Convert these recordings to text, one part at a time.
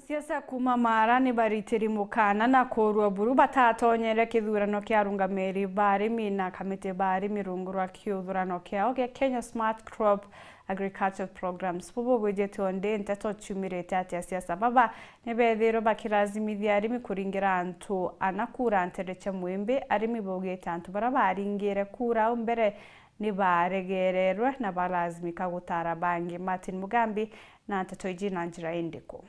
Siasa kuma Mara ni baritiri mukana na korwa buru batatonyere kithurano kia arungamiri barimi na kamite barimi rungurwa kithurano kiao kia Kenya Smart Crop Agriculture Programs bobo bwejete onde nteto chumirete ati siasa baba nebethiro bakirazimithia arimi kuringira antu anakura antereche mwembe arimi bogete antu barabaringire kura mbere ni baregererwe na barazimika gutara bangi. Martin Mugambi na nteto ijina njira indiko.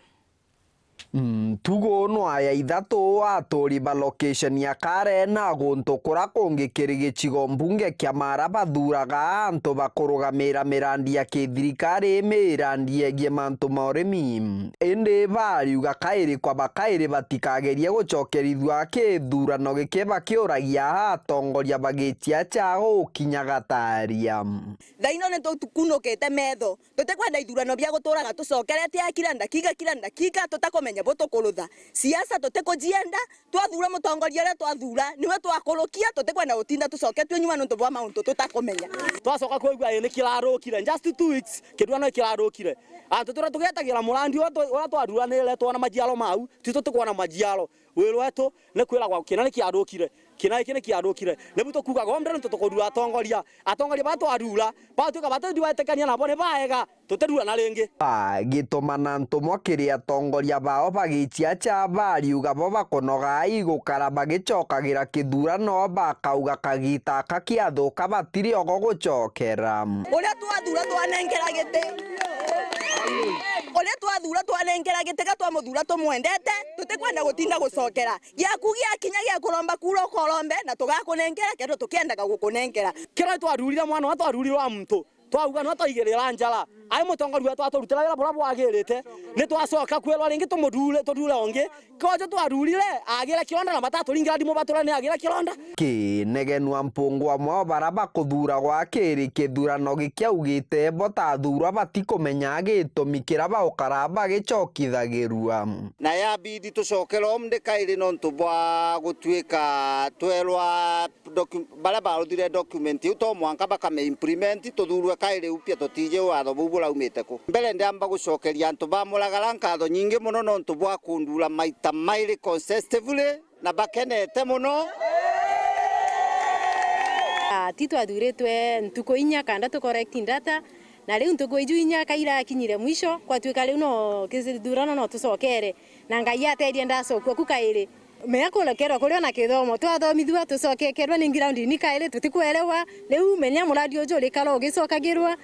Tugo no aya ithatu atori ba location ya Karen na guntu kura kungi kirigichigo mbunge kia Mara bathuraga antu bakurugamira mirandi ya kithirikari mirandi yegie mantu ma urimi indi bariuga kairi kwa bakairi batikagerie gucokerithua kithurano giki bakiuragia atongoria bagitia chago kinyagataria thaino ne tukunukite metho tutikwenda ithurano bia guturaga tucokerete akira ndakika tutakomenya botokolotha siasa tutekujienda twathura mutongoria ria twathura niwe twakorokia tutikwenda gutinda tucoketwe nyuma nuntu bwa mauntu tutakomenya twacoka kuigua ni kirarukire just 2 weeks kidwana kirarukire tutura tugetagira murandi ora twaruranire twana majialo mau tito tukwana majialo wirwetu ne kwiragwa kina ni kiarukire kina iki ni kiarukire ne buto kuga gombe nuntu tukodura atongoria batwarura batuka batadiwetekania nabo ne baega tuterura na ringi gitumana ntumwa kiria atongoria bao bagitia cha bariuga bo bakonoga igukara bagicokagira kithurano bakauga kagita kakiathuka batiri ogo gucokera uria twathura twanengera gite uria twathura twanengera gite gatwamuthura tumwendete tutikwenda gutinda gucokera giaku giakinya gia kuromba kuro korombe na tugakunengera kendo tukiendaga gukunengera kira twarurira mwana wa twarurirwa muntu twauga no toigirira njala ai mutongoria wetu aturutira wira bora bwagirite ni twacoka kwirwa ringi tumudure onge koje twarurire agira kironda na matatu ringira ndimo batura ni agira kironda kinegenwa mpungwa mwa baraba kuthura gwa kiri kithurano gikiaugite botathurwa batikomenya gitumikira baukaramba gicokithagirua na ya bidi tucokera mndikairi no ntubwa gutwika twerwa baraba ruthire document uto mwanka bakame implement tuthurwe kaire upia totije watho bubura umite ku mbere ndamba gucokeria antu bamuragara nkatho nyingi muno no ntu bwa kundura maita mairi consistently na bakenete muno tito athuretwe ntuko inya kanda to correcting data na riu ntuko iju inya kaira kinyire mwisho kwa twika riu no kithurano no tucokere na ngai ateria ndacokwa ku kairi mea kulekerwa kurio na kithomo twathomithua tucokekerwa ni ground ni kairi tutikuelewa riu menya muradi ujo rikaro gicokagirwa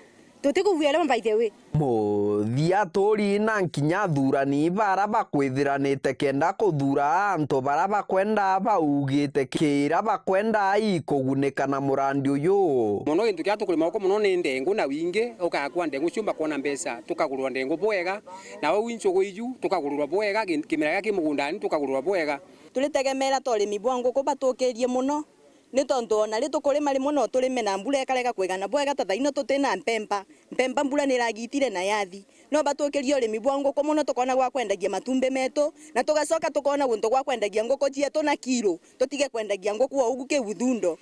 tutikuvuelewa by the way muthia tori na nkinya thurani bara bakwithiranite kenda kuthura antu bara bakwenda baugite kira bakwenda ikugunika na murandi uyu muno gintu kia tukulima uko muno ni ndengu na wingi ukakua ndengu ciumba kuona mbeca tukagurwa ndengu bwega na we winchogo iju tukagurwa bwega kimera gia kimugundani tukagurwa bwega tulitegemera torimi bwa nguku batukirie muno ni tondu ona ri tukurima rimwe no turime na mbura ikarega kwigana bwega ta thaino tutina mpemba mbura ni ragitire na yathi no batukirie urimi bwa nguku muno tukona gwa kwendagia matumbe metu na tugacoka tukona guntu gwa kwendagia nguku cietu na kilo tutige kwendagia nguku wa ugu kiuthundo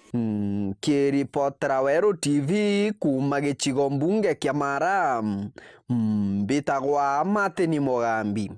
kiripotera Weru TV kuma gicigo mbunge kia Mara mbitagwa Martin Mugambi.